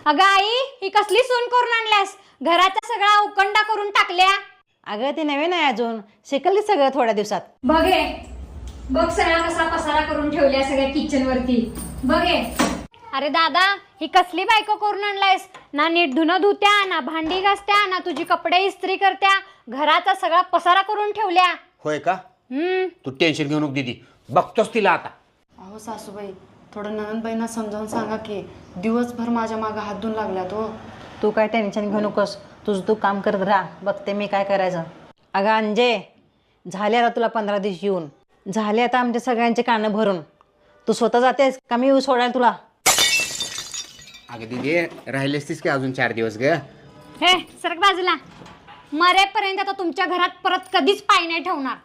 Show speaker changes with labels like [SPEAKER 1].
[SPEAKER 1] अगं आई, ही कसली सून करून आणल्यास? घराचा सगळा उकंडा करून टाकल्या.
[SPEAKER 2] अगं ते नवीन आहे अजून, शिकल सगळं थोड्या दिवसात.
[SPEAKER 1] बघे बघ सगळा कसा पसारा करून ठेवल्या सगळ्या किचन वरती. बघे. अरे दादा, ही कसली बायको करून आणलायस? ना नीट धुणं धुत्या, ना भांडी घासत्या, ना तुझी कपडे इस्त्री करत्या. घराचा सगळा पसारा करून ठेवल्या.
[SPEAKER 3] होय का? तू टेन्शन घेऊ नको दीदी, बघतोस तिला आता.
[SPEAKER 4] अहो सासूबाई, थोडं ननंदबाईंना समजावून सांगा की दिवसभर माझ्या मागं हात धुवून लागल्यात हो.
[SPEAKER 2] तू काय टेन्शन घेऊ नकोस, तुझं तू काम करत राहा, बघते मी काय करायचं. अगं अंजे, झाले आता तुला 15 दिवस येऊन, झाले आता आमच्या सगळ्यांचे कानं भरून. तू स्वतः जातेस का मी येऊ सोडायला तुला?
[SPEAKER 3] अगं दीदी राहिलेस तीस की अजून 4 दिवस ग.
[SPEAKER 1] हे सरक बाजूला. मरेपर्यंत आता तुमच्या घरात परत कधीच पाय नाही ठेवणार.